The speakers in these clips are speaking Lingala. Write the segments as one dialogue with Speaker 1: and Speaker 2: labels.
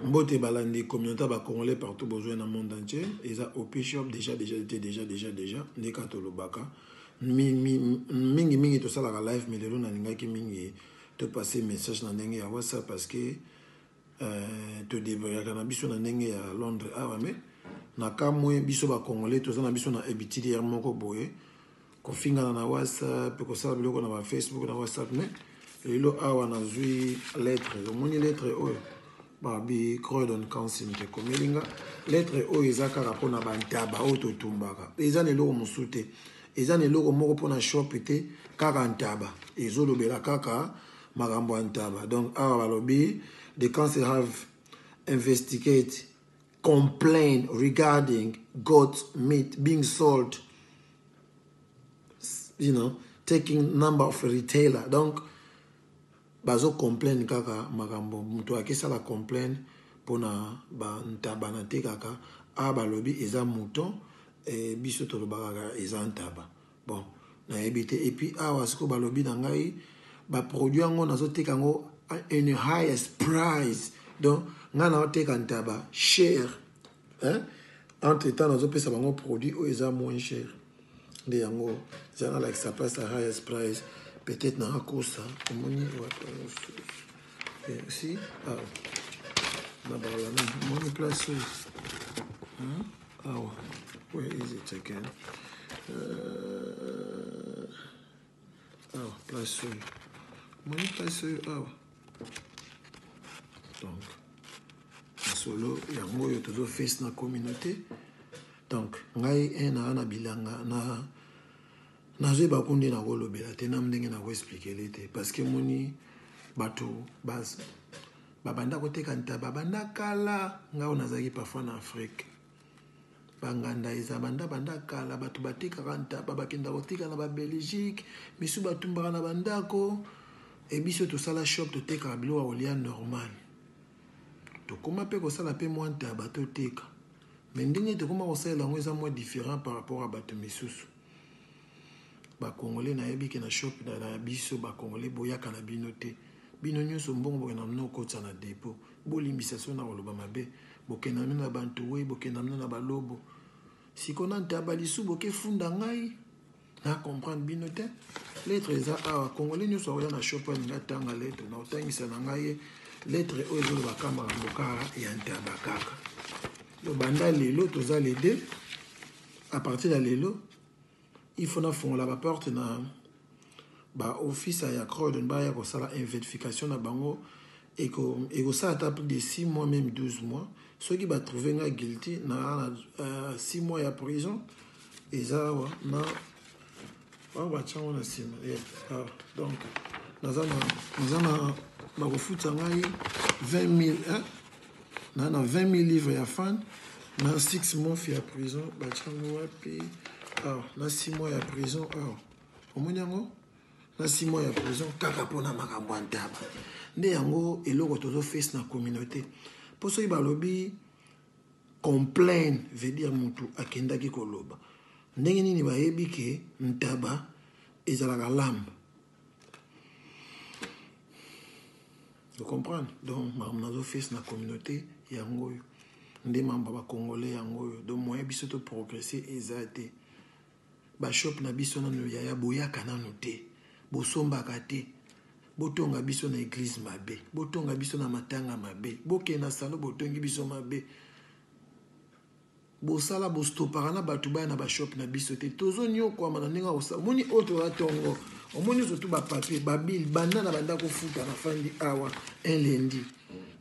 Speaker 1: Mbote balandi communauté ba congolais partout besoin dans le monde entier. Ils ont OP Shop déjà. N'est qu'à Tolobaka. Mingi tout ça la live mais lelo na lingaki mingi te passer message na ndenge ya WhatsApp parce que te débrouiller na biso na ndenge ya Londres mais na kamwe biso ba congolais tout ça na biso na habitude ya moko boye ko finga na WhatsApp ko sala biloko na Facebook na WhatsApp mais lelo awa na zui lettre moni lettre oyo babi Croydon Council te komelinga lettre oyo ezaka rapona bantaba auto tumbaka ezane loko musute ezane loko moko pona shop te kaka ntaba ezolobela kaka magambo ntaba donc awa balobi the council have investigated complaint regarding goat meat being sold, you know, taking number of retailer. Donc bazo complain kaka magambo muto akisa la complain pona ba ntaba na te kaka a balobi eza mouton et biso to lobaka eza ntaba. Bon, na ebité et puis awa siko balobi na ngai ba produit ngo nazo teka ngo in a highest price. Donc ngana oteka ntaba cher. Hein? Entre temps nazo pesa bango produit o eza moins cher. De yango zana like ça passe à highest price. Peut-être na kosa omoni si ah na bala na moni place ah where is it again place moni place ah donc solo yango yo tozo face na communauté donc ngai na bilanga na je ba kundi na kolobela te na ndenge na ko expliquer lete parce que moni bato base babanda koteka ntaba banda kala ngao nazaki parfois na Afrique banganda eza banda kala bato batika ntaba bakenda kotika na ba Belgique misu batumbaka na bandako et biso to sala shop to teka bilo olia normal to koma pe ko sala pe moins ntaba to teka mais ndenge to koma ko sala ngo eza moins différent par rapport à bato misusu ba congolais na yebi ke na shop na biso ba congolais boyaka na binote bino nyonso mbongo na mno kotsa na dépôt bolimbisa so na koloba mabe bokena na bantu we bokena na balobo sikona ntaba lisu boke funda ngai na comprendre binote lettre eza a congolais nyonso oya na shop na tanga lettre na otangisa na ngai lettre oyo ba kamera boka ya ntaba kaka lo banda lelo toza les deux à partir de lelo il faut na fongola ba porte na ba office ya Croydon ba ya ko sala vérification na bango et ko ça a plus de 6 mois même 12 mois ceux qui va trouver nga guilty na 6 mois ya prison et ça na ba tchango na sima donc nazana ba ko futa ngai 20 000 hein na 20 000 livres ya fan na 6 mois ya prison ba tchango wapi na 6 mois ya prison omoni yango na 6 mois ya prison kaka pona makambo ntaba nde yango eloko tozo face na communauté poso yi balobi complain veut dire mutu akendaki koloba ndenge nini bayebi ke ntaba ezalaka lambe vous comprenez donc nazo face na communauté yango nde mamba ba congolais yango donc moyen biso to progresser ezate ba shop na biso nanu ya boyaka nanu te bosombaka te botonga biso na église mabe botonga biso na matanga mabe bokena salo botongi biso mabe bosala bostopaka na bato baya na ba shop na biso te tozo nyoko ama na ndenge osa moni auto ratongo omoni surtout ba papier babil banda na banda ko futa na fandi awa un lundi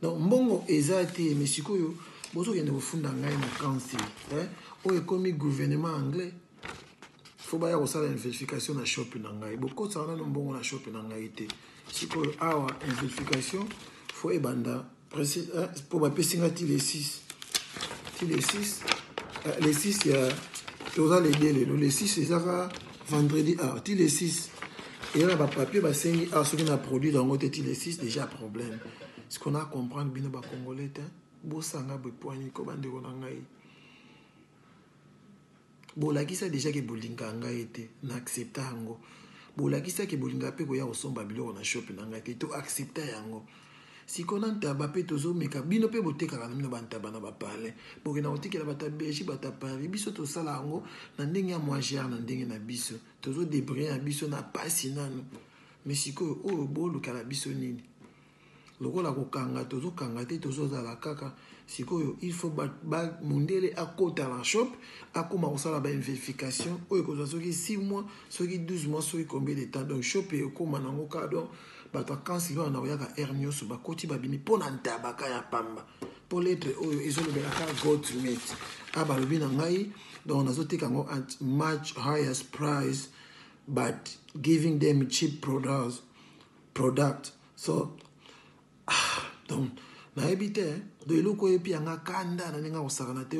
Speaker 1: donc mbongo ezate mais sikoyo bozo kende kofunda ngai na council oyo ekomi gouvernement anglais faut baya ko sala vérification na shop na ngai boko tsana no mbongo na shop na ngai te sikoyo awa vérification faut ebanda précis pour ba pesinga ti les 6 les 6 ya toza les délais les 6 ezaka vendredi ti les 6 et là ba papier ba sengi ce qu'on a produit dans ngote ti les 6 déjà problème ce qu'on a comprendre bino ba congolais te bosanga be poigni ko bande ko na ngai bolakisa déjà ke bolinga ngai te na accepta yango bolakisa ke bolinga pe ko ya osomba biloko na shop na ngai te to accepta yango sikona ntaba mpe tozomeka bino mpe botekaka na bino bantaba na bapale bokena kotikela bata Belgique bata Paris biso tosala yango na ndenge ya moagere na ndenge na biso tozodebrie na biso na pasi nano mais sikoyo oyo bolukala biso nini lokola kokanga tozokanga te tozozala kaka sikoyo il faut mundele akota na shop akoma kosala vérification oyo kozwa soki 6 mois soki 12 mois soki combien de temps donc shop ekoma nango ka donc bato akansi wana koyaka aire nyonso bakoti babimi mpo na ntabaka ya pamba mpo letre oyo ezolobelaka goldmate balobi na ngai donc nazoteka yango at much highest price but giving them cheap product so donc nayebi te do eloko oyo epi yanga kanda na ndenge kosakana te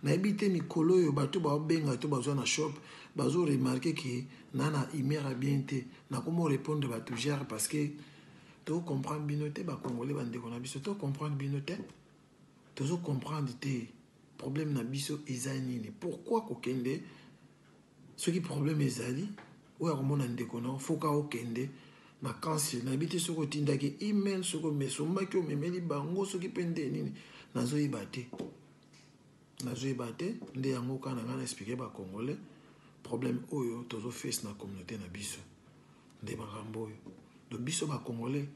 Speaker 1: nayebi te mikolo oyo bato baobenga to bazwa na shop bazoremarke ke nana imera bien te nakoma répondre bato gère parce que tocomprendre bino te bakongole bandeko na biso tocomprendre bino te tozocomprendre te problème na biso eza nini pourquoi kokende soki problème ezali oyo akomona ndeko na foka okende na kansi nayebi te soki otindaki email soki omesombaki omemeli bango soki mpe nde nini nazoyeba te nde yango kana ngai na explike bakongole problème oyo tozofese na communauté na biso nde makambo oyo donc biso bakongole